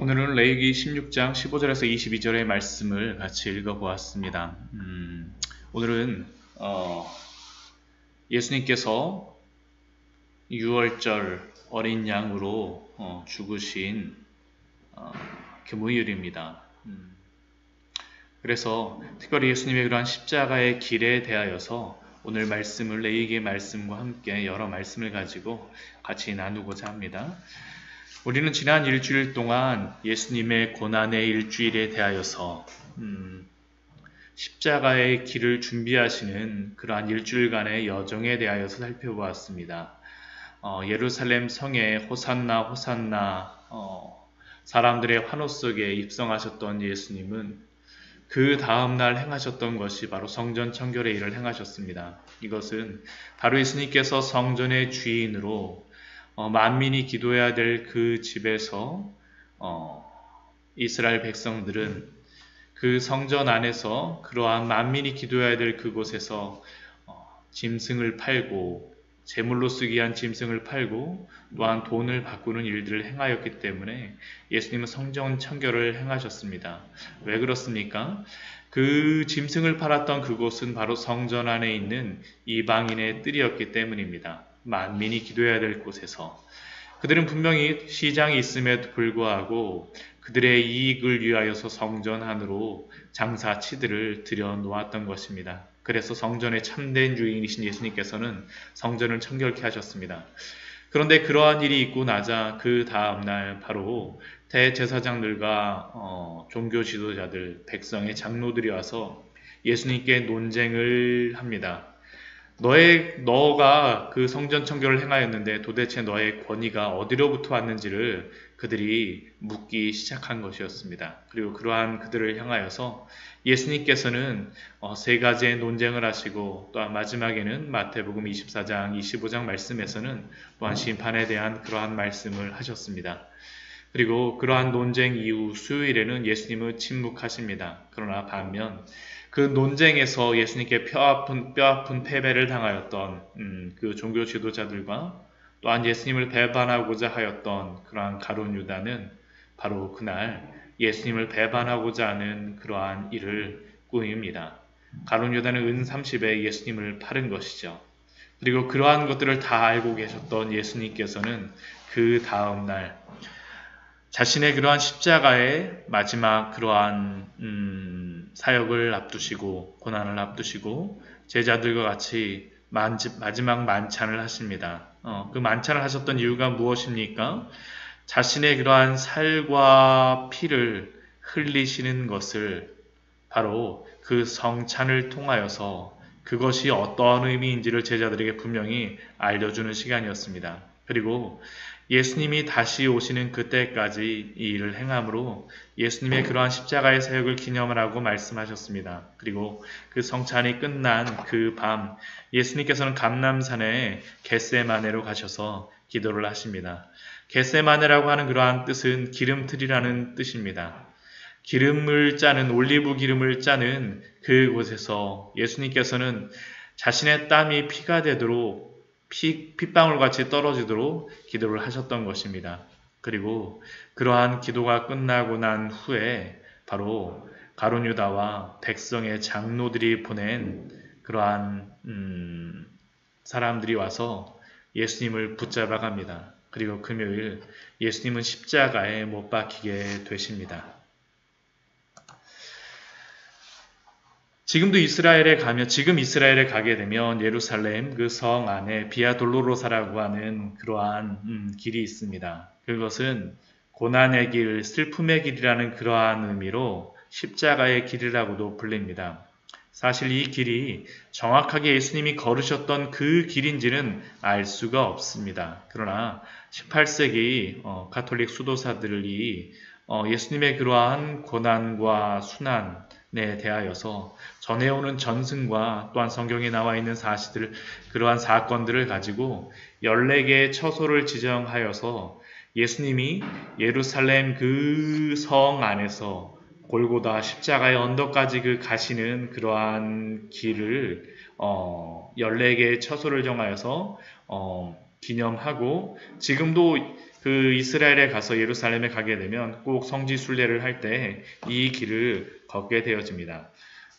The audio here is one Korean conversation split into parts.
오늘은 레위기 16장 15절에서 22절의 말씀을 같이 읽어보았습니다. 오늘은 예수님께서 6월절 어린 양으로 죽으신 금요일입니다. 그래서 특별히 예수님의 그러한 십자가의 길에 대하여서 오늘 말씀을 레위기의 말씀과 함께 여러 말씀을 가지고 같이 나누고자 합니다. 우리는 지난 일주일 동안 예수님의 고난의 일주일에 대하여서 십자가의 길을 준비하시는 그러한 일주일간의 여정에 대하여서 살펴보았습니다. 예루살렘 성에 호산나 호산나 사람들의 환호 속에 입성하셨던 예수님은 그 다음날 행하셨던 것이 바로 성전 청결의 일을 행하셨습니다. 이것은 바로 예수님께서 성전의 주인으로 만민이 기도해야 될 그 집에서 이스라엘 백성들은 그 성전 안에서 그러한 만민이 기도해야 될 그곳에서 짐승을 팔고 제물로 쓰기 위한 짐승을 팔고 또한 돈을 바꾸는 일들을 행하였기 때문에 예수님은 성전 청결을 행하셨습니다. 왜 그렇습니까? 그 짐승을 팔았던 그곳은 바로 성전 안에 있는 이방인의 뜰이었기 때문입니다. 만민이 기도해야 될 곳에서 그들은 분명히 시장이 있음에도 불구하고 그들의 이익을 위하여서 성전 안으로 장사치들을 들여놓았던 것입니다. 그래서 성전의 참된 주인이신 예수님께서는 성전을 청결케 하셨습니다. 그런데 그러한 일이 있고 나자 그 다음날 바로 대제사장들과 종교 지도자들, 백성의 장로들이 와서 예수님께 논쟁을 합니다. 너가 그 성전 청결을 행하였는데 도대체 너의 권위가 어디로부터 왔는지를 그들이 묻기 시작한 것이었습니다. 그리고 그러한 그들을 향하여서 예수님께서는 세 가지의 논쟁을 하시고 또한 마지막에는 마태복음 24장, 25장 말씀에서는 또한 심판에 대한 그러한 말씀을 하셨습니다. 그리고 그러한 논쟁 이후 수요일에는 예수님은 침묵하십니다. 그러나 반면 그 논쟁에서 예수님께 뼈아픈 패배를 당하였던 그 종교 지도자들과 또한 예수님을 배반하고자 하였던 그러한 가룟 유다는 바로 그날 예수님을 배반하고자 하는 그러한 일을 꾸밉니다. 가룟 유다는 은 30에 예수님을 팔은 것이죠. 그리고 그러한 것들을 다 알고 계셨던 예수님께서는 그 다음 날 자신의 그러한 십자가의 마지막 그러한 사역을 앞두시고 고난을 앞두시고 제자들과 같이 마지막 만찬을 하십니다. 그 만찬을 하셨던 이유가 무엇입니까? 자신의 그러한 살과 피를 흘리시는 것을 바로 그 성찬을 통하여서 그것이 어떠한 의미인지를 제자들에게 분명히 알려주는 시간이었습니다. 그리고 예수님이 다시 오시는 그때까지 이 일을 행함으로 예수님의 그러한 십자가의 사역을 기념하라고 말씀하셨습니다. 그리고 그 성찬이 끝난 그 밤 예수님께서는 감람산에 겟세마네로 가셔서 기도를 하십니다. 겟세마네라고 하는 그러한 뜻은 기름틀이라는 뜻입니다. 기름을 짜는 올리브 기름을 짜는 그곳에서 예수님께서는 자신의 땀이 피가 되도록 핏방울같이 떨어지도록 기도를 하셨던 것입니다. 그리고 그러한 기도가 끝나고 난 후에 바로 가룟 유다와 백성의 장로들이 보낸 그러한 사람들이 와서 예수님을 붙잡아 갑니다. 그리고 금요일 예수님은 십자가에 못 박히게 되십니다. 지금 이스라엘에 가게 되면 예루살렘 그 성 안에 비아 돌로로사라고 하는 그러한 길이 있습니다. 그것은 고난의 길, 슬픔의 길이라는 그러한 의미로 십자가의 길이라고도 불립니다. 사실 이 길이 정확하게 예수님이 걸으셨던 그 길인지는 알 수가 없습니다. 그러나 18세기 가톨릭 수도사들이 예수님의 그러한 고난과 순환에 대하여서 전해오는 전승과 또한 성경에 나와 있는 사실들, 그러한 사건들을 가지고 14개의 처소를 지정하여서 예수님이 예루살렘 그 성 안에서 골고다 십자가의 언덕까지 그 가시는 그러한 길을 14개의 처소를 정하여서 기념하고 지금도 그 이스라엘에 가서 예루살렘에 가게 되면 꼭 성지 순례를 할 때 이 길을 걷게 되어집니다.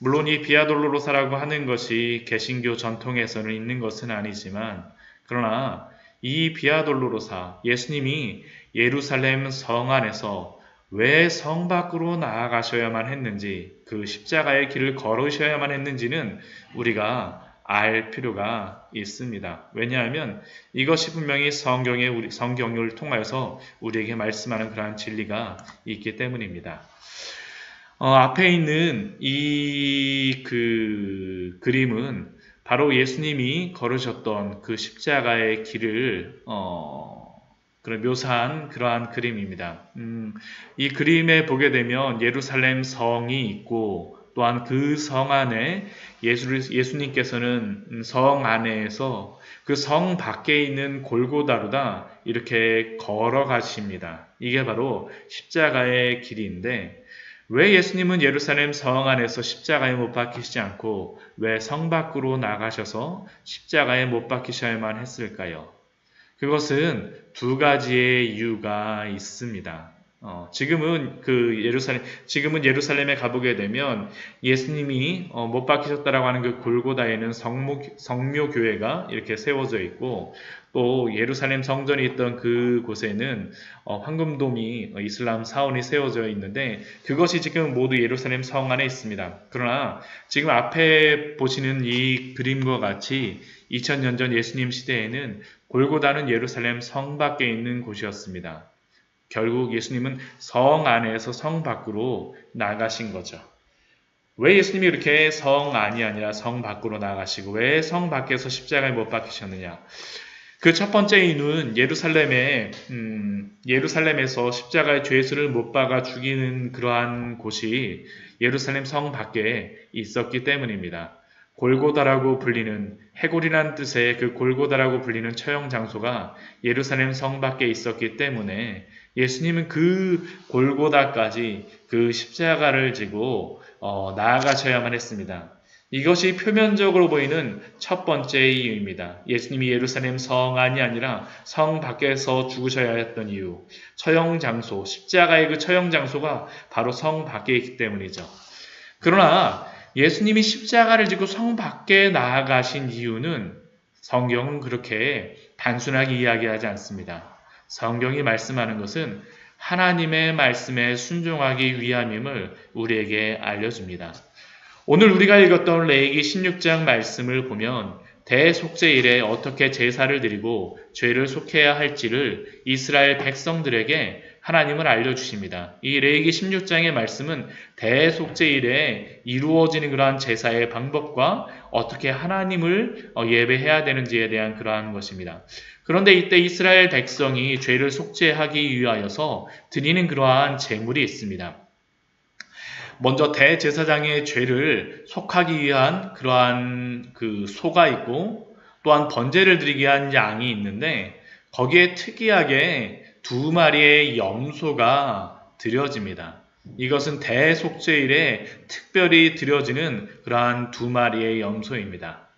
물론 이 비아돌로로사라고 하는 것이 개신교 전통에서는 있는 것은 아니지만, 그러나 이 비아돌로로사, 예수님이 예루살렘 성 안에서 왜 성 밖으로 나아가셔야만 했는지, 그 십자가의 길을 걸으셔야만 했는지는 우리가 알 필요가 있습니다. 왜냐하면 이것이 분명히 성경을 통하여서 우리에게 말씀하는 그러한 진리가 있기 때문입니다. 앞에 있는 이 그림은 바로 예수님이 걸으셨던 그 십자가의 길을 묘사한 그러한 그림입니다. 이 그림에 보게 되면 예루살렘 성이 있고, 또한 그 성 안에 예수님께서는 성 안에서 그 성 밖에 있는 골고다로다 이렇게 걸어가십니다. 이게 바로 십자가의 길인데, 왜 예수님은 예루살렘 성 안에서 십자가에 못 박히시지 않고 왜 성 밖으로 나가셔서 십자가에 못 박히셔야만 했을까요? 그것은 두 가지의 이유가 있습니다. 지금은 예루살렘에 가보게 되면 예수님이 못 박히셨다라고 하는 그 골고다에는 성묘교회가 이렇게 세워져 있고, 또 예루살렘 성전이 있던 그 곳에는 황금돔이 이슬람 사원이 세워져 있는데, 그것이 지금 모두 예루살렘 성 안에 있습니다. 그러나 지금 앞에 보시는 이 그림과 같이 2000년 전 예수님 시대에는 골고다는 예루살렘 성 밖에 있는 곳이었습니다. 결국 예수님은 성 안에서 성 밖으로 나가신 거죠. 왜 예수님이 이렇게 성 안이 아니라 성 밖으로 나가시고 왜 성 밖에서 십자가에 못 박히셨느냐? 그 첫 번째 이유는 예루살렘에서 십자가의 죄수를 못 박아 죽이는 그러한 곳이 예루살렘 성 밖에 있었기 때문입니다. 골고다라고 불리는, 해골이란 뜻의 그 골고다라고 불리는 처형 장소가 예루살렘 성 밖에 있었기 때문에 예수님은 그 골고다까지 그 십자가를 지고 나아가셔야만 했습니다. 이것이 표면적으로 보이는 첫 번째 이유입니다. 예수님이 예루살렘 성 안이 아니라 성 밖에서 죽으셔야 했던 이유, 처형 장소, 십자가의 그 처형 장소가 바로 성 밖에 있기 때문이죠. 그러나 예수님이 십자가를 지고 성 밖에 나아가신 이유는 성경은 그렇게 단순하게 이야기하지 않습니다. 성경이 말씀하는 것은 하나님의 말씀에 순종하기 위함임을 우리에게 알려줍니다. 오늘 우리가 읽었던 레위기 16장 말씀을 보면 대속죄일에 어떻게 제사를 드리고 죄를 속해야 할지를 이스라엘 백성들에게 하나님은 알려주십니다. 이 레위기 16장의 말씀은 대속죄일에 이루어지는 그러한 제사의 방법과 어떻게 하나님을 예배해야 되는지에 대한 그러한 것입니다. 그런데 이때 이스라엘 백성이 죄를 속죄하기 위하여서 드리는 그러한 제물이 있습니다. 먼저 대제사장의 죄를 속하기 위한 그러한 그 소가 있고, 또한 번제를 드리기 위한 양이 있는데, 거기에 특이하게 2마리의 염소가 드려집니다. 이것은 대속죄일에 특별히 드려지는 그러한 2마리의 염소입니다.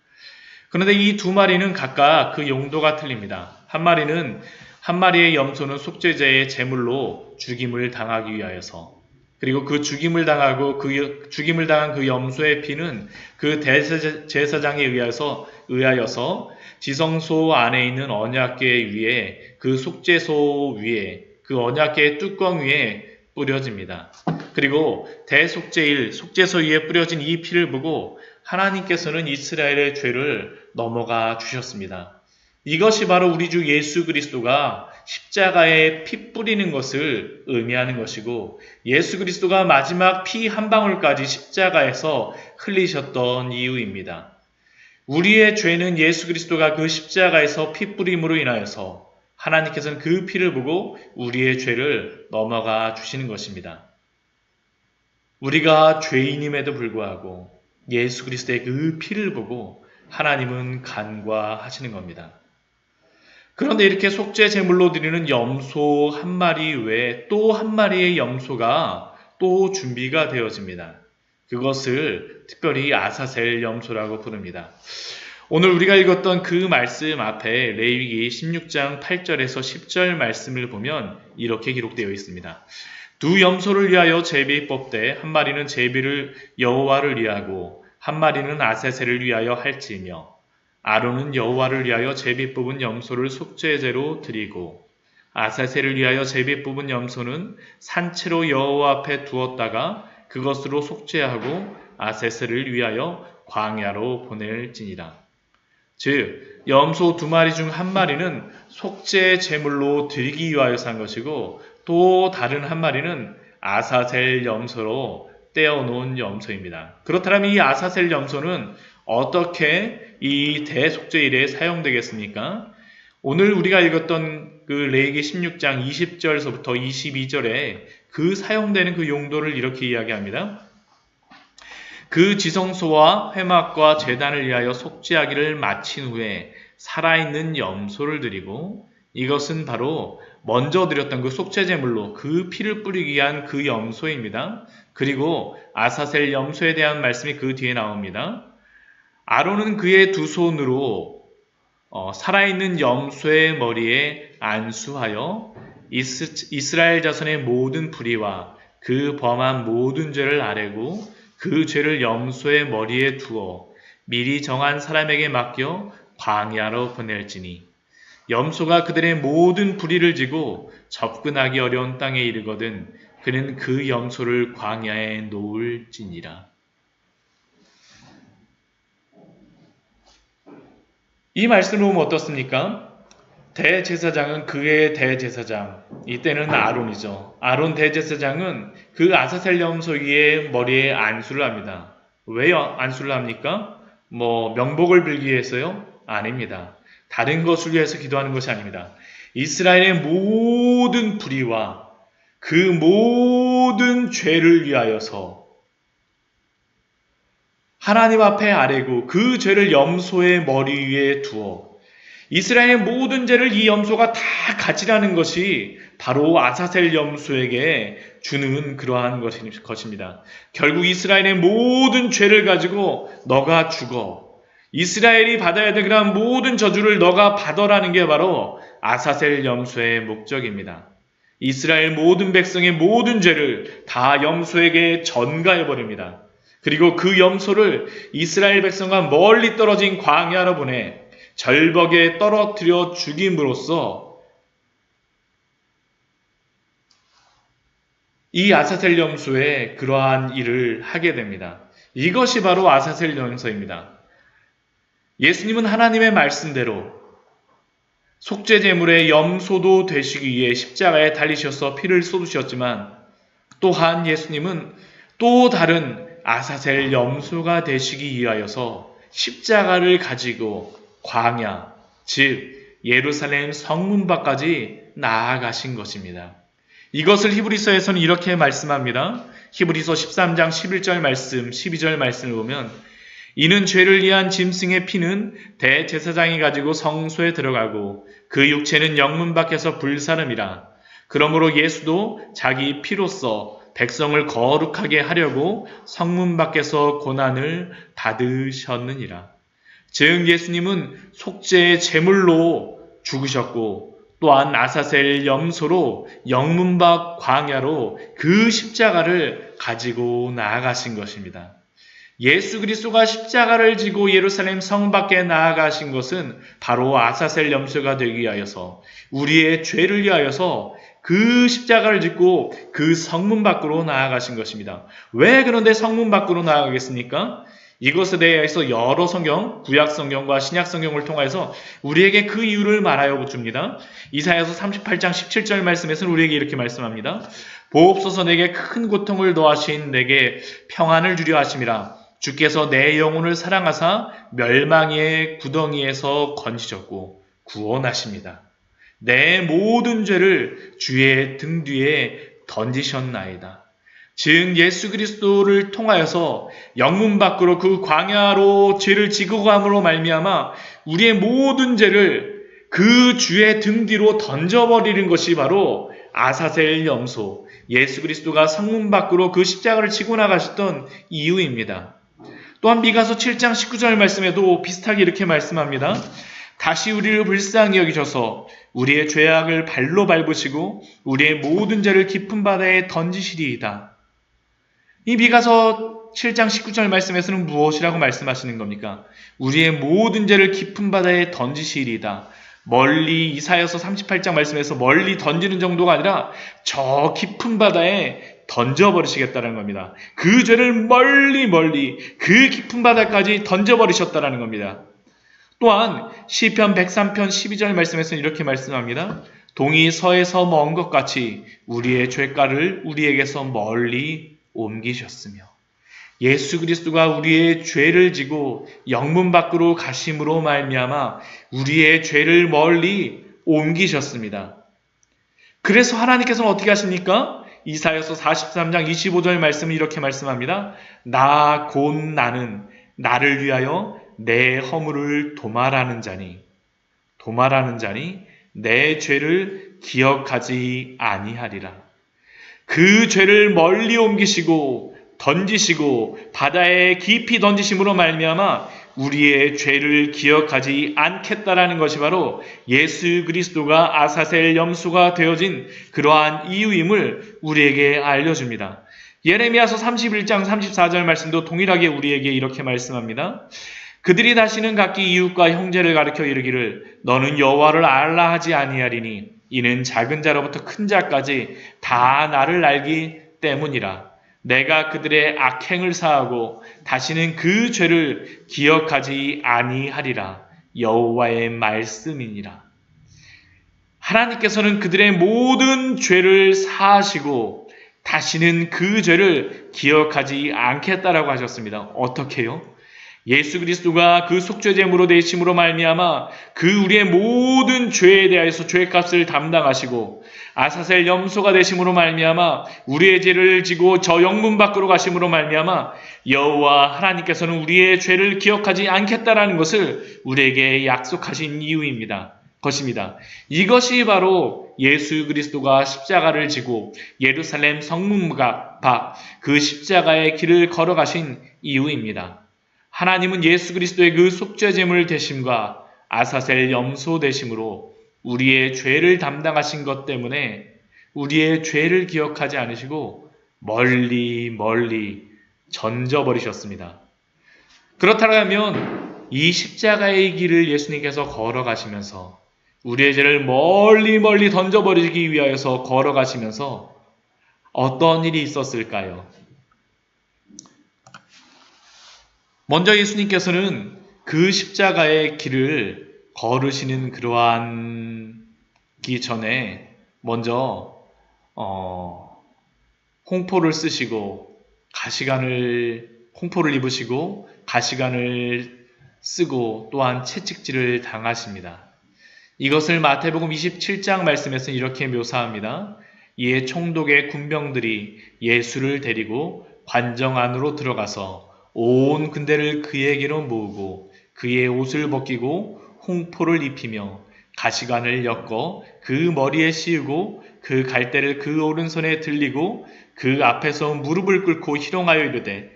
그런데 이 2마리는 각각 그 용도가 틀립니다. 한 마리의 염소는 속죄제의 제물로 죽임을 당하기 위하여서, 그리고 그 죽임을 당한 그 염소의 피는 그 대제사장에 의하여서 지성소 안에 있는 언약궤 위에, 그 속죄소 위에, 그 언약궤의 뚜껑 위에 뿌려집니다. 그리고 대속죄일 속죄소 위에 뿌려진 이 피를 보고 하나님께서는 이스라엘의 죄를 넘어가 주셨습니다. 이것이 바로 우리 주 예수 그리스도가 십자가에 피 뿌리는 것을 의미하는 것이고, 예수 그리스도가 마지막 피 한 방울까지 십자가에서 흘리셨던 이유입니다. 우리의 죄는 예수 그리스도가 그 십자가에서 피 뿌림으로 인하여서 하나님께서는 그 피를 보고 우리의 죄를 넘어가 주시는 것입니다. 우리가 죄인임에도 불구하고 예수 그리스도의 그 피를 보고 하나님은 간과하시는 겁니다. 그런데 이렇게 속죄 제물로 드리는 염소 한 마리 외에 또 한 마리의 염소가 또 준비가 되어집니다. 그것을 특별히 아사셀 염소라고 부릅니다. 오늘 우리가 읽었던 그 말씀 앞에 레위기 16장 8절에서 10절 말씀을 보면 이렇게 기록되어 있습니다. 두 염소를 위하여 제비 뽑되 한 마리는 제비를 여호와를 위하고 한 마리는 아세셀을 위하여 할지며 아론은 여호와를 위하여 제비 뽑은 염소를 속죄제로 드리고 아사셀을 위하여 제비 뽑은 염소는 산채로 여호와 앞에 두었다가 그것으로 속죄하고 아세셀을 위하여 광야로 보낼지니라. 즉 염소 두 마리 중 한 마리는 속죄 제물로 드리기 위하여 산 것이고 또 다른 한 마리는 아사셀 염소로 떼어놓은 염소입니다. 그렇다면 이 아사셀 염소는 어떻게 이 대속죄일에 사용되겠습니까? 오늘 우리가 읽었던 그 레위기 16장 20절서부터 22절에 그 사용되는 그 용도를 이렇게 이야기합니다. 그 지성소와 회막과 제단을 위하여 속죄하기를 마친 후에 살아있는 염소를 드리고 이것은 바로 먼저 드렸던 그 속죄제물로 그 피를 뿌리기 위한 그 염소입니다. 그리고 아사셀 염소에 대한 말씀이 그 뒤에 나옵니다. 아론은 그의 두 손으로 살아있는 염소의 머리에 안수하여 이스라엘 자손의 모든 불의와 그 범한 모든 죄를 아뢰고 그 죄를 염소의 머리에 두어 미리 정한 사람에게 맡겨 광야로 보낼지니 염소가 그들의 모든 불의를 지고 접근하기 어려운 땅에 이르거든 그는 그 염소를 광야에 놓을지니라. 이 말씀을 보면 어떻습니까? 대제사장은 그의 대제사장, 이때는 아론이죠. 아론 대제사장은 그 아사셀 염소 위에 머리에 안수를 합니다. 왜 안수를 합니까? 명복을 빌기 위해서요? 아닙니다. 다른 것을 위해서 기도하는 것이 아닙니다. 이스라엘의 모든 불의와 그 모든 죄를 위하여서 하나님 앞에 아뢰고 그 죄를 염소의 머리 위에 두어 이스라엘의 모든 죄를 이 염소가 다 가지라는 것이 바로 아사셀 염소에게 주는 그러한 것입니다. 결국 이스라엘의 모든 죄를 가지고 너가 죽어. 이스라엘이 받아야 될 그런 모든 저주를 너가 받아라는 게 바로 아사셀 염소의 목적입니다. 이스라엘 모든 백성의 모든 죄를 다 염소에게 전가해버립니다. 그리고 그 염소를 이스라엘 백성과 멀리 떨어진 광야로 보내 절벽에 떨어뜨려 죽임으로써 이 아사셀 염소의 그러한 일을 하게 됩니다. 이것이 바로 아사셀 염소입니다. 예수님은 하나님의 말씀대로 속죄제물의 염소도 되시기 위해 십자가에 달리셔서 피를 쏟으셨지만 또한 예수님은 또 다른 아사셀 염소가 되시기 위하여서 십자가를 가지고 광야, 즉 예루살렘 성문 밖까지 나아가신 것입니다. 이것을 히브리서에서는 이렇게 말씀합니다. 히브리서 13장 11절 말씀, 12절 말씀을 보면 이는 죄를 위한 짐승의 피는 대제사장이 가지고 성소에 들어가고 그 육체는 영문 밖에서 불사름이라. 그러므로 예수도 자기 피로써 백성을 거룩하게 하려고 성문 밖에서 고난을 받으셨느니라. 즉 예수님은 속죄의 제물로 죽으셨고 또한 아사셀 염소로 영문 밖 광야로 그 십자가를 가지고 나아가신 것입니다. 예수 그리스도가 십자가를 지고 예루살렘 성 밖에 나아가신 것은 바로 아사셀 염소가 되기 위하여서 우리의 죄를 위하여서 그 십자가를 짓고 그 성문 밖으로 나아가신 것입니다. 왜 그런데 성문 밖으로 나아가겠습니까? 이것에 대해서 여러 성경, 구약 성경과 신약 성경을 통해서 우리에게 그 이유를 말하여 줍니다. 이사야서 38장 17절 말씀에서는 우리에게 이렇게 말씀합니다. 보옵소서 내게 큰 고통을 더하신 내게 평안을 주려 하심이라. 주께서 내 영혼을 사랑하사 멸망의 구덩이에서 건지셨고 구원하십니다. 내 모든 죄를 주의 등 뒤에 던지셨나이다. 즉 예수 그리스도를 통하여서 영문 밖으로 그 광야로 죄를 지고 감으로 말미암아 우리의 모든 죄를 그 주의 등 뒤로 던져버리는 것이 바로 아사셀 염소, 예수 그리스도가 성문 밖으로 그 십자가를 지고 나가셨던 이유입니다. 또한 미가서 7장 19절 말씀에도 비슷하게 이렇게 말씀합니다. 다시 우리를 불쌍히 여기셔서 우리의 죄악을 발로 밟으시고 우리의 모든 죄를 깊은 바다에 던지시리이다. 이 미가서 7장 19절 말씀에서는 무엇이라고 말씀하시는 겁니까? 우리의 모든 죄를 깊은 바다에 던지시리이다. 멀리 이사야서 38장 말씀에서 멀리 던지는 정도가 아니라 저 깊은 바다에 던져버리시겠다는 겁니다. 그 죄를 멀리 그 깊은 바다까지 던져버리셨다는 겁니다. 또한 시편 103편 12절 말씀에서는 이렇게 말씀합니다. 동이 서에서 먼 것 같이 우리의 죄가를 우리에게서 멀리 옮기셨으며 예수 그리스도가 우리의 죄를 지고 영문 밖으로 가심으로 말미암아 우리의 죄를 멀리 옮기셨습니다. 그래서 하나님께서는 어떻게 하십니까? 이사야서 43장 25절 말씀은 이렇게 말씀합니다. 나 곧 나는 나를 위하여 내 허물을 도말하는 자니 내 죄를 기억하지 아니하리라. 그 죄를 멀리 옮기시고 던지시고 바다에 깊이 던지심으로 말미암아 우리의 죄를 기억하지 않겠다라는 것이 바로 예수 그리스도가 아사셀 염소가 되어진 그러한 이유임을 우리에게 알려줍니다. 예레미야서 31장 34절 말씀도 동일하게 우리에게 이렇게 말씀합니다. 그들이 다시는 각기 이웃과 형제를 가르쳐 이르기를 너는 여호와를 알라 하지 아니하리니 이는 작은 자로부터 큰 자까지 다 나를 알기 때문이라. 내가 그들의 악행을 사하고 다시는 그 죄를 기억하지 아니하리라. 여호와의 말씀이니라. 하나님께서는 그들의 모든 죄를 사하시고 다시는 그 죄를 기억하지 않겠다라고 하셨습니다. 어떻게요? 예수 그리스도가 그 속죄제물로 되심으로 말미암아 그 우리의 모든 죄에 대하여서 죄값을 담당하시고 아사셀 염소가 되심으로 말미암아 우리의 죄를 지고 저 영문 밖으로 가심으로 말미암아 여호와 하나님께서는 우리의 죄를 기억하지 않겠다라는 것을 우리에게 약속하신 이유입니다. 것입니다. 이것이 바로 예수 그리스도가 십자가를 지고 예루살렘 성문 밖 그 십자가의 길을 걸어가신 이유입니다. 하나님은 예수 그리스도의 그 속죄제물 되심과 아사셀 염소 되심으로 우리의 죄를 담당하신 것 때문에 우리의 죄를 기억하지 않으시고 멀리 던져버리셨습니다. 그렇다면 이 십자가의 길을 예수님께서 걸어가시면서 우리의 죄를 멀리 던져버리기 위하여서 걸어가시면서 어떤 일이 있었을까요? 먼저 예수님께서는 그 십자가의 길을 걸으시는 그러한 기 전에 먼저 홍포를 쓰시고 홍포를 입으시고 가시관을 쓰고 또한 채찍질을 당하십니다. 이것을 마태복음 27장 말씀에서는 이렇게 묘사합니다. 이에 총독의 군병들이 예수를 데리고 관정 안으로 들어가서 온 군대를 그에게로 모으고 그의 옷을 벗기고 홍포를 입히며 가시관을 엮어 그 머리에 씌우고 그 갈대를 그 오른손에 들리고 그 앞에서 무릎을 꿇고 희롱하여 이르되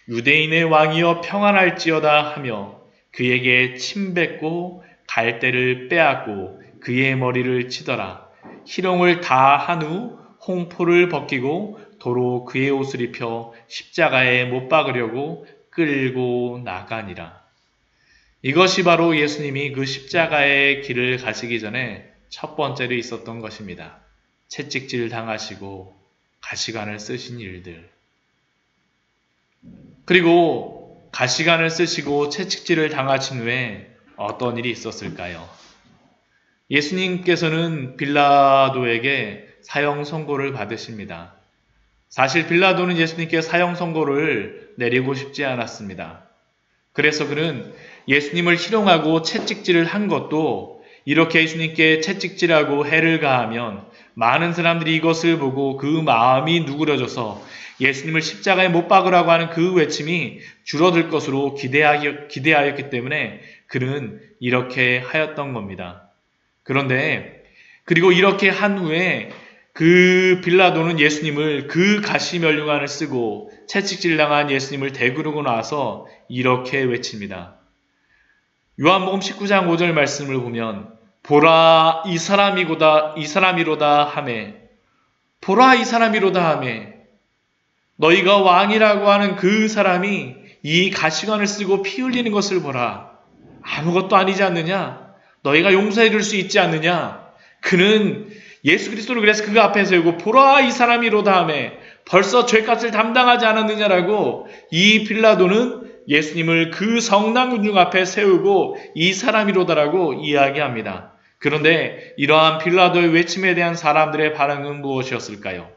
유대인의 왕이여 평안할지어다 하며 그에게 침 뱉고 갈대를 빼앗고 그의 머리를 치더라. 희롱을 다 한 후 홍포를 벗기고 도로 그의 옷을 입혀 십자가에 못 박으려고 끌고 나가니라. 이것이 바로 예수님이 그 십자가의 길을 가시기 전에 첫 번째로 있었던 것입니다. 채찍질 당하시고 가시관을 쓰신 일들. 그리고 가시관을 쓰시고 채찍질을 당하신 후에 어떤 일이 있었을까요? 예수님께서는 빌라도에게 사형 선고를 받으십니다. 사실 빌라도는 예수님께 사형 선고를 내리고 싶지 않았습니다. 그래서 그는 예수님을 희롱하고 채찍질을 한 것도 이렇게 예수님께 채찍질하고 해를 가하면 많은 사람들이 이것을 보고 그 마음이 누그러져서 예수님을 십자가에 못 박으라고 하는 그 외침이 줄어들 것으로 기대하였기 때문에 그는 이렇게 하였던 겁니다. 그런데 그리고 이렇게 한 후에 그 빌라도는 예수님을 그 가시면류관을 쓰고 채찍질 당한 예수님을 대그르고 나서 이렇게 외칩니다. 요한복음 19장 5절 말씀을 보면 보라 이 사람이로다 하매 보라 이 사람이로다 하매 너희가 왕이라고 하는 그 사람이 이 가시관을 쓰고 피 흘리는 것을 보라. 아무것도 아니지 않느냐? 너희가 용서해 줄 수 있지 않느냐? 그는 예수 그리스도를 그래서 그 앞에 세우고 보라 이 사람이로다 하매 벌써 죄값을 담당하지 않았느냐라고 이 빌라도는 예수님을 그 성당군중 앞에 세우고 이 사람이로다라고 이야기합니다. 그런데 이러한 빌라도의 외침에 대한 사람들의 반응은 무엇이었을까요?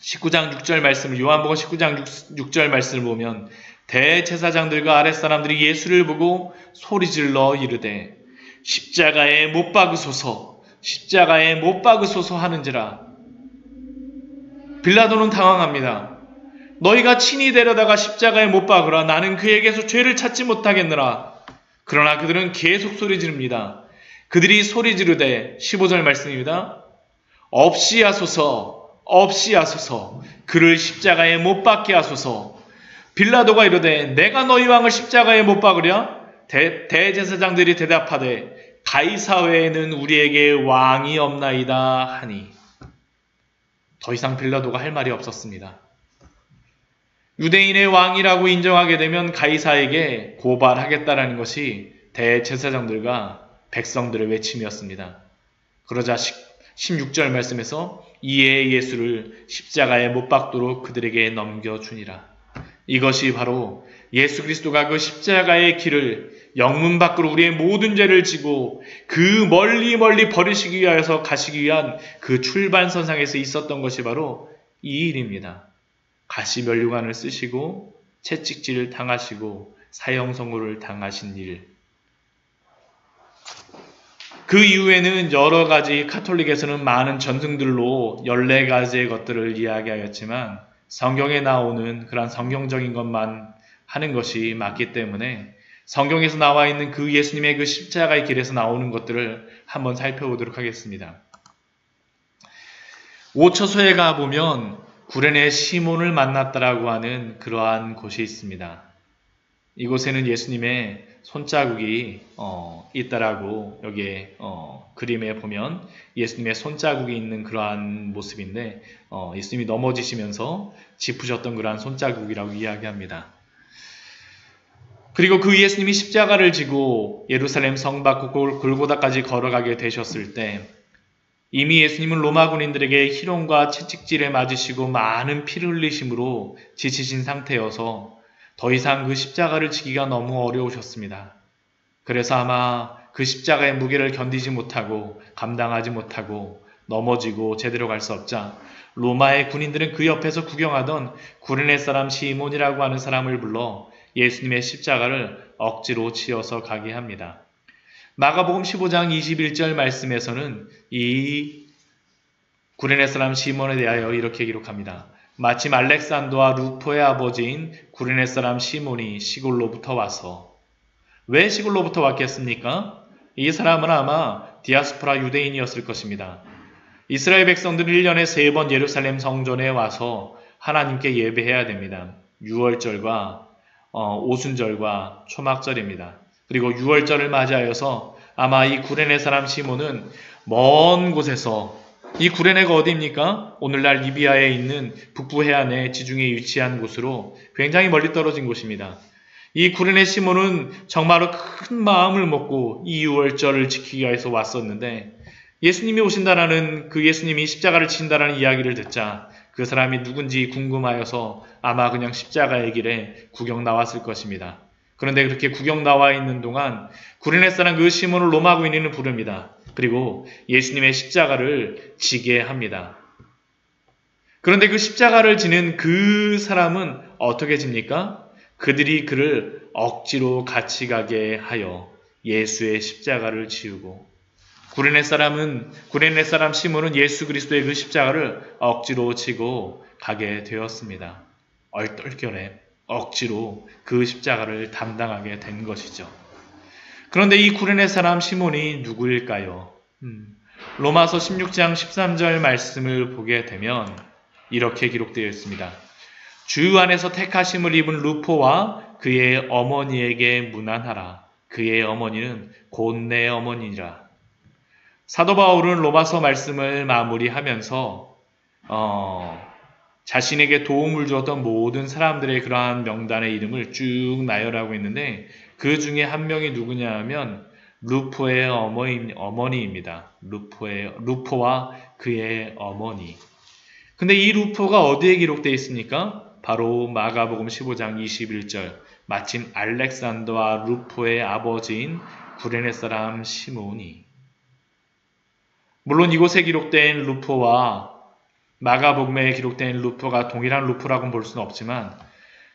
19장 6절 말씀을 요한복음 19장 6절 말씀을 보면 대제사장들과 아랫사람들이 예수를 보고 소리질러 이르되 십자가에 못 박으소서 십자가에 못 박으소서 하는지라. 빌라도는 당황합니다. 너희가 친히 데려다가 십자가에 못 박으라. 나는 그에게서 죄를 찾지 못하겠느라. 그러나 그들은 계속 소리 지릅니다. 그들이 소리 지르되 15절 말씀입니다. 없이 하소서 없이 하소서 그를 십자가에 못 박게 하소서. 빌라도가 이르되 내가 너희 왕을 십자가에 못 박으랴? 대제사장들이 대답하되 가이사 외에는 우리에게 왕이 없나이다 하니. 더 이상 빌라도가 할 말이 없었습니다. 유대인의 왕이라고 인정하게 되면 가이사에게 고발하겠다라는 것이 대제사장들과 백성들의 외침이었습니다. 그러자 16절 말씀에서 이에 예수를 십자가에 못 박도록 그들에게 넘겨주니라. 이것이 바로 예수 그리스도가 그 십자가의 길을 영문 밖으로 우리의 모든 죄를 지고 그 멀리 버리시기 위하여서 가시기 위한 그 출발선상에서 있었던 것이 바로 이 일입니다. 가시면류관을 쓰시고 채찍질을 당하시고 사형선고를 당하신 일. 그 이후에는 여러 가지 카톨릭에서는 많은 전승들로 14가지의 것들을 이야기하였지만 성경에 나오는 그런 성경적인 것만 하는 것이 맞기 때문에 성경에서 나와 있는 그 예수님의 그 십자가의 길에서 나오는 것들을 한번 살펴보도록 하겠습니다. 오처소에 가보면 구레네 시몬을 만났다라고 하는 그러한 곳이 있습니다. 이곳에는 예수님의 손자국이 있다라고 여기에 그림에 보면 예수님의 손자국이 있는 그러한 모습인데 예수님이 넘어지시면서 짚으셨던 그러한 손자국이라고 이야기합니다. 그리고 그 예수님이 십자가를 지고 예루살렘 성 밖 골고다까지 걸어가게 되셨을 때 이미 예수님은 로마 군인들에게 희롱과 채찍질에 맞으시고 많은 피를 흘리심으로 지치신 상태여서 더 이상 그 십자가를 지기가 너무 어려우셨습니다. 그래서 아마 그 십자가의 무게를 견디지 못하고 감당하지 못하고 넘어지고 제대로 갈 수 없자 로마의 군인들은 그 옆에서 구경하던 구레네 사람 시몬이라고 하는 사람을 불러 예수님의 십자가를 억지로 치어서 가게 합니다. 마가복음 15장 21절 말씀에서는 이 구레네 사람 시몬에 대하여 이렇게 기록합니다. 마침 알렉산더와 루포의 아버지인 구레네 사람 시몬이 시골로부터 와서. 왜 시골로부터 왔겠습니까? 이 사람은 아마 디아스포라 유대인이었을 것입니다. 이스라엘 백성들은 1년에 3번 예루살렘 성전에 와서 하나님께 예배해야 됩니다. 6월절과 오순절과 초막절입니다. 그리고 6월절을 맞이하여서 아마 이 구레네 사람 시몬은 먼 곳에서, 이 구레네가 어디입니까? 오늘날 리비아에 있는 북부 해안의 지중해에 위치한 곳으로 굉장히 멀리 떨어진 곳입니다. 이 구레네 시몬은 정말로 큰 마음을 먹고 이 6월절을 지키기 위해서 왔었는데 예수님이 오신다라는, 그 예수님이 십자가를 지신다라는 이야기를 듣자 그 사람이 누군지 궁금하여서 아마 그냥 십자가의 길에 구경 나왔을 것입니다. 그런데 그렇게 구경 나와 있는 동안 구레네 사람 그 시몬을 로마 군인은 부릅니다. 그리고 예수님의 십자가를 지게 합니다. 그런데 그 십자가를 지는 그 사람은 어떻게 집니까? 그들이 그를 억지로 같이 가게 하여 예수의 십자가를 지우고, 구레네 사람 시몬은 예수 그리스도의 그 십자가를 억지로 지고 가게 되었습니다. 얼떨결에 억지로 그 십자가를 담당하게 된 것이죠. 그런데 이 구레네 사람 시몬이 누구일까요? 로마서 16장 13절 말씀을 보게 되면 이렇게 기록되어 있습니다. 주 안에서 택하심을 입은 루포와 그의 어머니에게 문안하라. 그의 어머니는 곧 내 어머니니라. 사도 바울은 로마서 말씀을 마무리하면서 자신에게 도움을 주었던 모든 사람들의 그러한 명단의 이름을 쭉 나열하고 있는데 그 중에 한 명이 누구냐 하면 루포의 어머니입니다. 루포와 그의 어머니. 근데 이 루포가 어디에 기록되어 있습니까? 바로 마가복음 15장 21절. 마침 알렉산더와 루포의 아버지인 구레네 사람 시몬이. 물론 이곳에 기록된 루포와 마가복음에 기록된 루포가 동일한 루포라고 볼 수는 없지만,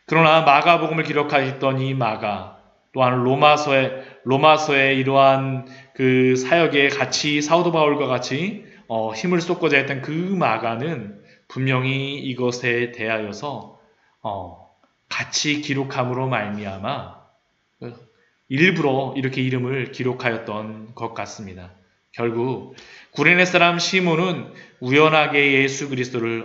그러나 마가복음을 기록하였던 이 마가, 또한 로마서의 이러한 그 사역에 같이 사도 바울과 같이 힘을 쏟고자 했던 그 마가는 분명히 이것에 대하여서 같이 기록함으로 말미암아 일부러 이렇게 이름을 기록하였던 것 같습니다. 결국 구레네 사람 시몬은 우연하게 예수 그리스도의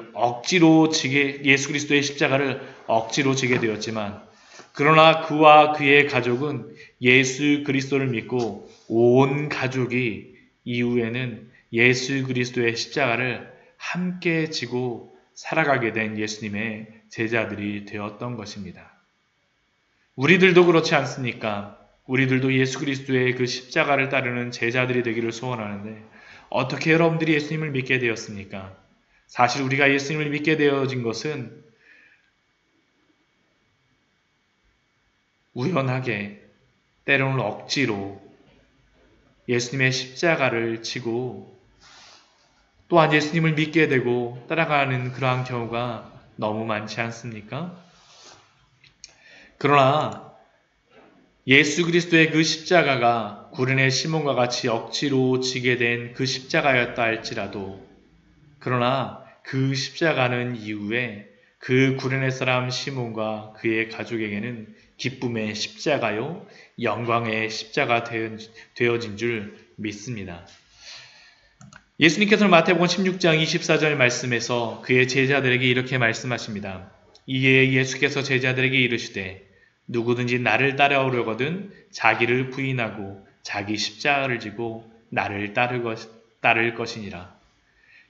십자가를 억지로 지게 되었지만, 그러나 그와 그의 가족은 예수 그리스도를 믿고 온 가족이 이후에는 예수 그리스도의 십자가를 함께 지고 살아가게 된 예수님의 제자들이 되었던 것입니다. 우리들도 그렇지 않습니까? 우리들도 예수 그리스도의 그 십자가를 따르는 제자들이 되기를 소원하는데, 어떻게 여러분들이 예수님을 믿게 되었습니까? 사실 우리가 예수님을 믿게 되어진 것은 우연하게, 때로는 억지로 예수님의 십자가를 지고 또한 예수님을 믿게 되고 따라가는 그러한 경우가 너무 많지 않습니까? 그러나 예수 그리스도의 그 십자가가 구레네 시몬과 같이 억지로 지게 된 그 십자가였다 할지라도, 그러나 그 십자가는 이후에 그 구레네 사람 시몬과 그의 가족에게는 기쁨의 십자가요, 영광의 십자가 되어진 줄 믿습니다. 예수님께서는 마태복음 16장 24절 말씀에서 그의 제자들에게 이렇게 말씀하십니다. 이에 예수께서 제자들에게 이르시되 누구든지 나를 따라오려거든 자기를 부인하고 자기 십자가를 지고 나를 따를 것이니라.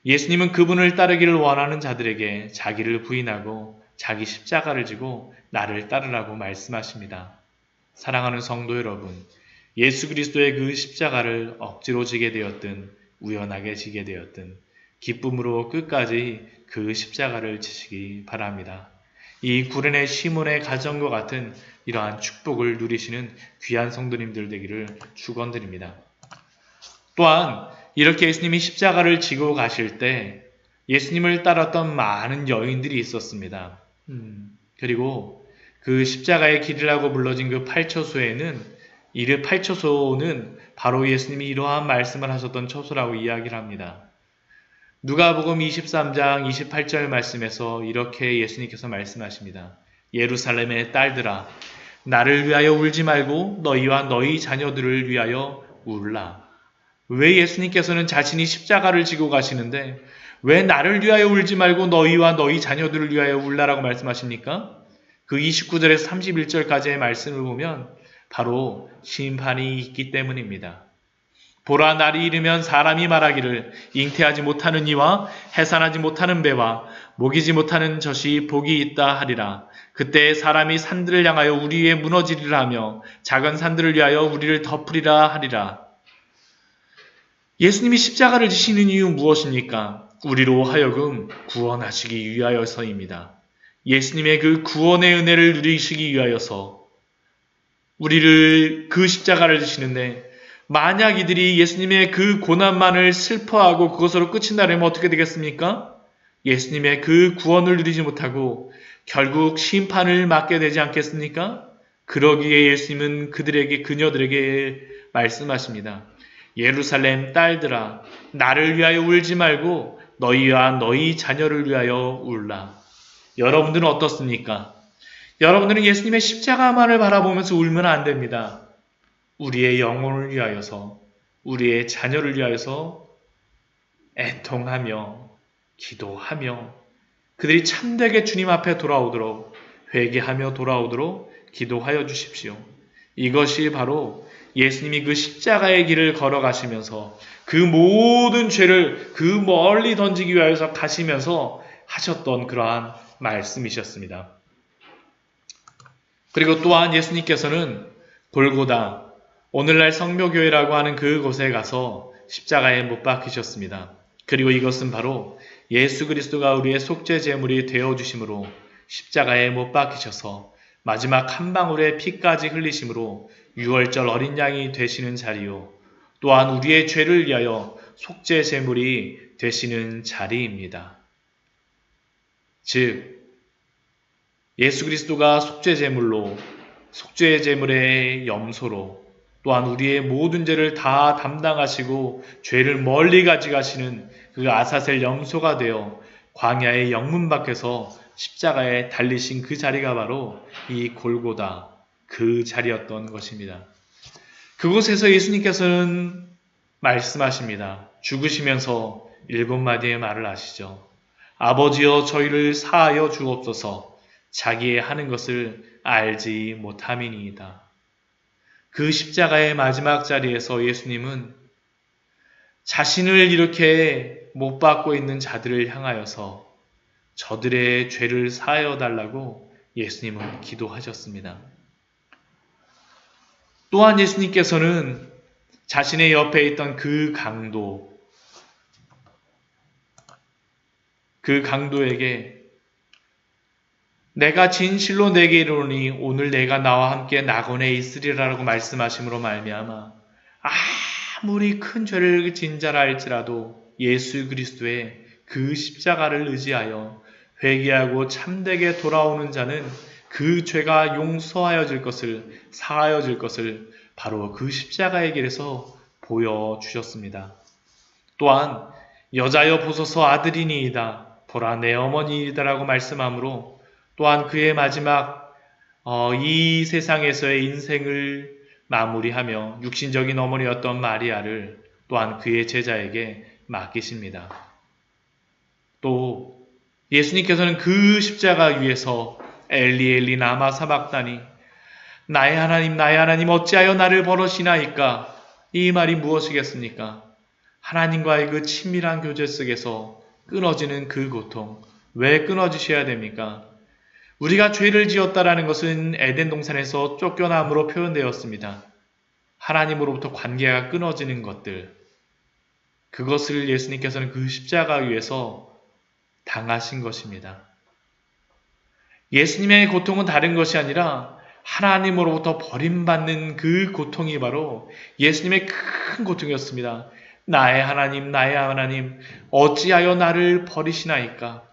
예수님은 그분을 따르기를 원하는 자들에게 자기를 부인하고 자기 십자가를 지고 나를 따르라고 말씀하십니다. 사랑하는 성도 여러분, 예수 그리스도의 그 십자가를 억지로 지게 되었든 우연하게 지게 되었든 기쁨으로 끝까지 그 십자가를 지시기 바랍니다. 이 구레네 시몬의 가정과 같은 이러한 축복을 누리시는 귀한 성도님들 되기를 축원드립니다. 또한 이렇게 예수님이 십자가를 지고 가실 때 예수님을 따랐던 많은 여인들이 있었습니다. 그리고 그 십자가의 길이라고 불러진 그 팔초소에는, 이 팔초소는 바로 예수님이 이러한 말씀을 하셨던 초소라고 이야기를 합니다. 누가복음 23장 28절 말씀에서 이렇게 예수님께서 말씀하십니다. 예루살렘의 딸들아, 나를 위하여 울지 말고 너희와 너희 자녀들을 위하여 울라. 왜 예수님께서는 자신이 십자가를 지고 가시는데 왜 나를 위하여 울지 말고 너희와 너희 자녀들을 위하여 울라라고 말씀하십니까? 그 29절에서 31절까지의 말씀을 보면 바로 심판이 있기 때문입니다. 보라, 날이 이르면 사람이 말하기를 잉태하지 못하는 이와 해산하지 못하는 배와 먹이지 못하는 젖이 복이 있다 하리라. 그때 사람이 산들을 향하여 우리 위에 무너지리라 하며 작은 산들을 위하여 우리를 덮으리라 하리라. 예수님이 십자가를 지시는 이유 무엇입니까? 우리로 하여금 구원하시기 위하여서입니다. 예수님의 그 구원의 은혜를 누리시기 위하여서 우리를 그 십자가를 지시는데, 만약 이들이 예수님의 그 고난만을 슬퍼하고 그것으로 끝이 나려면 어떻게 되겠습니까? 예수님의 그 구원을 누리지 못하고 결국 심판을 맞게 되지 않겠습니까? 그러기에 예수님은 그녀들에게 말씀하십니다. 예루살렘 딸들아, 나를 위하여 울지 말고 너희와 너희 자녀를 위하여 울라. 여러분들은 어떻습니까? 여러분들은 예수님의 십자가만을 바라보면서 울면 안 됩니다. 우리의 영혼을 위하여서, 우리의 자녀를 위하여서 애통하며 기도하며 그들이 참되게 주님 앞에 돌아오도록 회개하며 돌아오도록 기도하여 주십시오. 이것이 바로 예수님이 그 십자가의 길을 걸어가시면서 그 모든 죄를 그 멀리 던지기 위하여서 가시면서 하셨던 그러한 말씀이셨습니다. 그리고 또한 예수님께서는 골고다, 오늘날 성묘교회라고 하는 그곳에 가서 십자가에 못 박히셨습니다. 그리고 이것은 바로 예수 그리스도가 우리의 속죄 제물이 되어주심으로 십자가에 못 박히셔서 마지막 한 방울의 피까지 흘리심으로 유월절 어린 양이 되시는 자리요, 또한 우리의 죄를 위하여 속죄 제물이 되시는 자리입니다. 즉 예수 그리스도가 속죄 제물로, 속죄 제물의 염소로, 또한 우리의 모든 죄를 다 담당하시고 죄를 멀리 가져가시는 그 아사셀 염소가 되어 광야의 영문 밖에서 십자가에 달리신 그 자리가 바로 이 골고다, 그 자리였던 것입니다. 그곳에서 예수님께서는 말씀하십니다. 죽으시면서 7마디의 말을 하시죠. 아버지여 저희를 사하여 주옵소서, 자기의 하는 것을 알지 못함이니이다. 그 십자가의 마지막 자리에서 예수님은 자신을 이렇게 못 박고 있는 자들을 향하여서 저들의 죄를 사하여 달라고 예수님은 기도하셨습니다. 또한 예수님께서는 자신의 옆에 있던 그 강도에게 내가 진실로 내게 이르노니 오늘 내가 나와 함께 낙원에 있으리라라고 말씀하심으로 말미암아 아무리 큰 죄를 진 자라 할지라도 예수 그리스도의 그 십자가를 의지하여 회개하고 참되게 돌아오는 자는 그 죄가 용서하여질 것을, 사하여질 것을 바로 그 십자가의 길에서 보여주셨습니다. 또한 여자여 보소서 아들이니이다, 보라 내 어머니이다라고 말씀하므로 또한 그의 마지막 이 세상에서의 인생을 마무리하며 육신적인 어머니였던 마리아를 또한 그의 제자에게 맡기십니다. 또 예수님께서는 그 십자가 위에서 엘리 엘리 라마 사박다니, 나의 하나님 어찌하여 나를 버리시나이까, 이 말이 무엇이겠습니까? 하나님과의 그 친밀한 교제 속에서 끊어지는 그 고통, 왜 끊어지셔야 됩니까? 우리가 죄를 지었다라는 것은 에덴 동산에서 쫓겨남으로 표현되었습니다. 하나님으로부터 관계가 끊어지는 것들, 그것을 예수님께서는 그 십자가 위에서 당하신 것입니다. 예수님의 고통은 다른 것이 아니라 하나님으로부터 버림받는 그 고통이 바로 예수님의 큰 고통이었습니다. 나의 하나님 어찌하여 나를 버리시나이까?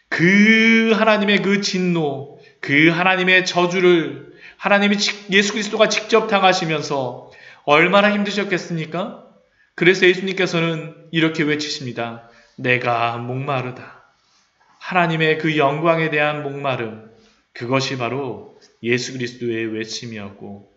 그 하나님의 그 진노, 그 하나님의 저주를 하나님이 예수 그리스도가 직접 당하시면서 얼마나 힘드셨겠습니까? 그래서 예수님께서는 이렇게 외치십니다. 내가 목마르다. 하나님의 그 영광에 대한 목마름, 그것이 바로 예수 그리스도의 외침이었고,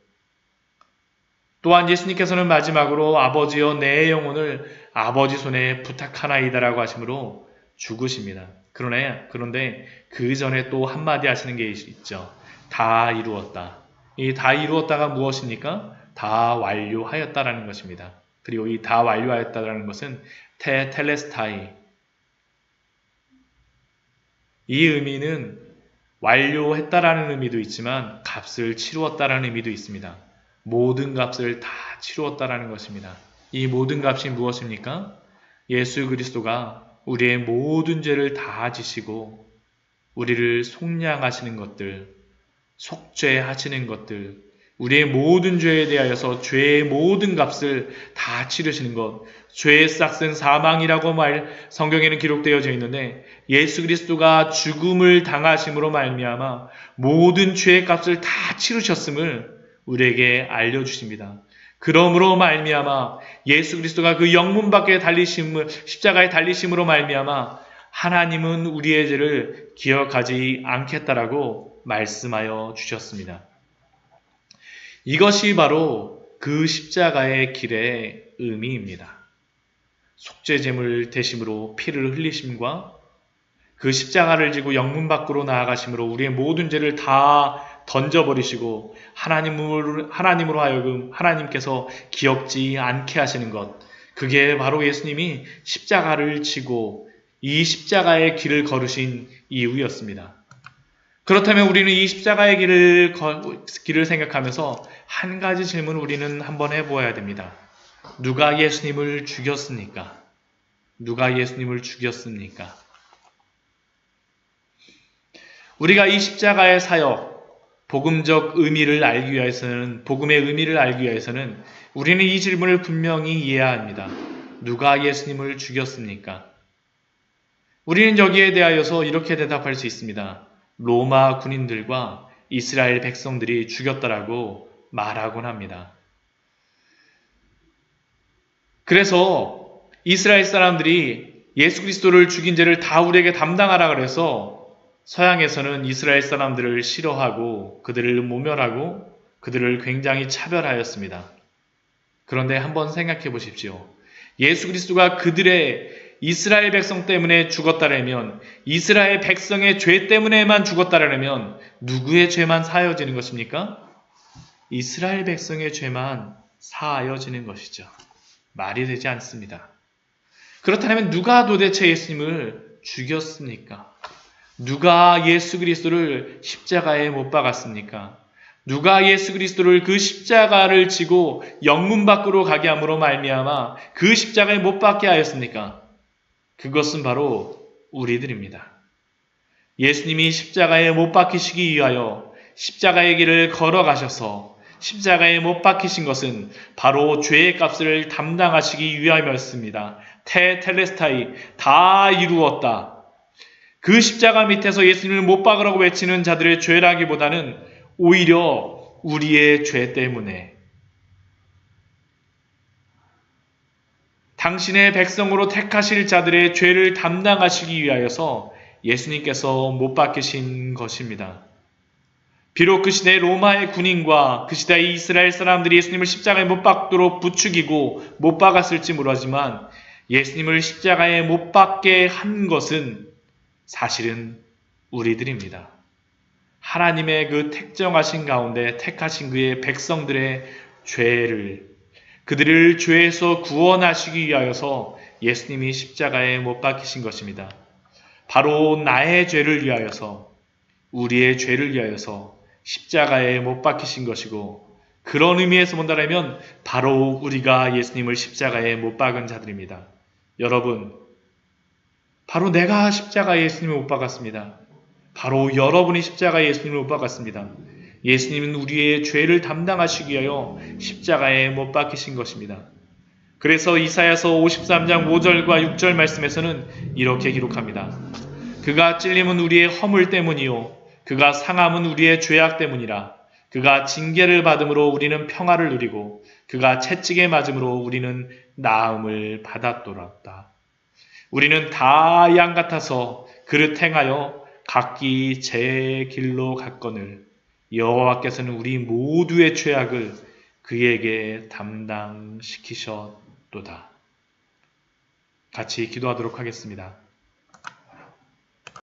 또한 예수님께서는 마지막으로 아버지여 내 영혼을 아버지 손에 부탁하나이다라고 하시므로 죽으십니다. 그런데 그 전에 또 한마디 하시는 게 있죠. 다 이루었다. 이 다 이루었다가 무엇입니까? 다 완료하였다라는 것입니다. 그리고 이 다 완료하였다라는 것은 테텔레스타이, 이 의미는 완료했다라는 의미도 있지만 값을 치루었다라는 의미도 있습니다. 모든 값을 다 치루었다라는 것입니다. 이 모든 값이 무엇입니까? 예수 그리스도가 우리의 모든 죄를 다 지시고 우리를 속량하시는 것들, 속죄하시는 것들, 우리의 모든 죄에 대하여서 죄의 모든 값을 다 치르시는 것, 죄의 싹은 사망이라고 성경에는 기록되어져 있는데 예수 그리스도가 죽음을 당하심으로 말미암아 모든 죄의 값을 다 치르셨음을 우리에게 알려주십니다. 그러므로 말미암아 예수 그리스도가 그 영문 밖에 십자가에 달리심으로 말미암아 하나님은 우리의 죄를 기억하지 않겠다라고 말씀하여 주셨습니다. 이것이 바로 그 십자가의 길의 의미입니다. 속죄제물 대심으로 피를 흘리심과 그 십자가를 지고 영문 밖으로 나아가심으로 우리의 모든 죄를 다 던져버리시고 하나님으로 하여금 하나님께서 기억지 않게 하시는 것, 그게 바로 예수님이 십자가를 지고 이 십자가의 길을 걸으신 이유였습니다. 그렇다면 우리는 이 십자가의 길을 생각하면서 한 가지 질문을 우리는 한번 해보아야 됩니다. 누가 예수님을 죽였습니까? 누가 예수님을 죽였습니까? 우리가 이 십자가의 사역, 복음적 의미를 알기 위해서는, 복음의 의미를 알기 위해서는 우리는 이 질문을 분명히 이해해야 합니다. 누가 예수님을 죽였습니까? 우리는 여기에 대하여서 이렇게 대답할 수 있습니다. 로마 군인들과 이스라엘 백성들이 죽였다라고 말하곤 합니다. 그래서 이스라엘 사람들이 예수 그리스도를 죽인 죄를 다 우리에게 담당하라 그래서 서양에서는 이스라엘 사람들을 싫어하고 그들을 모멸하고 그들을 굉장히 차별하였습니다. 그런데 한번 생각해 보십시오. 예수 그리스도가 그들의 이스라엘 백성 때문에 죽었다라면, 이스라엘 백성의 죄 때문에만 죽었다라면 누구의 죄만 사하여지는 것입니까? 이스라엘 백성의 죄만 사하여지는 것이죠. 말이 되지 않습니다. 그렇다면 누가 도대체 예수님을 죽였습니까? 누가 예수 그리스도를 십자가에 못 박았습니까? 누가 예수 그리스도를 그 십자가를 지고 영문 밖으로 가게 함으로 말미암아 그 십자가에 못 박게 하였습니까? 그것은 바로 우리들입니다. 예수님이 십자가에 못 박히시기 위하여 십자가의 길을 걸어가셔서 십자가에 못 박히신 것은 바로 죄의 값을 담당하시기 위함이었습니다. 테텔레스타이, 다 이루었다. 그 십자가 밑에서 예수님을 못 박으라고 외치는 자들의 죄라기보다는 오히려 우리의 죄 때문에 당신의 백성으로 택하실 자들의 죄를 담당하시기 위하여서 예수님께서 못 박히신 것입니다. 비록 그 시대 로마의 군인과 그 시대의 이스라엘 사람들이 예수님을 십자가에 못 박도록 부추기고 못 박았을지 모르지만 예수님을 십자가에 못 박게 한 것은 사실은 우리들입니다. 하나님의 그 택정하신 가운데 택하신 그의 백성들의 죄를, 그들을 죄에서 구원하시기 위하여서 예수님이 십자가에 못 박히신 것입니다. 바로 나의 죄를 위하여서, 우리의 죄를 위하여서 십자가에 못 박히신 것이고, 그런 의미에서 본다면 바로 우리가 예수님을 십자가에 못 박은 자들입니다. 여러분, 바로 내가 십자가에 예수님을 못 박았습니다. 바로 여러분이 십자가에 예수님을 못 박았습니다. 예수님은 우리의 죄를 담당하시기 위하여 십자가에 못 박히신 것입니다. 그래서 이사야서 53장 5절과 6절 말씀에서는 이렇게 기록합니다. 그가 찔림은 우리의 허물 때문이요 그가 상함은 우리의 죄악 때문이라. 그가 징계를 받음으로 우리는 평화를 누리고 그가 채찍에 맞음으로 우리는 나음을 받았도다. 우리는 다 양 같아서 그릇 행하여 각기 제 길로 갔거늘 여호와께서는 우리 모두의 죄악을 그에게 담당시키셨도다. 같이 기도하도록 하겠습니다.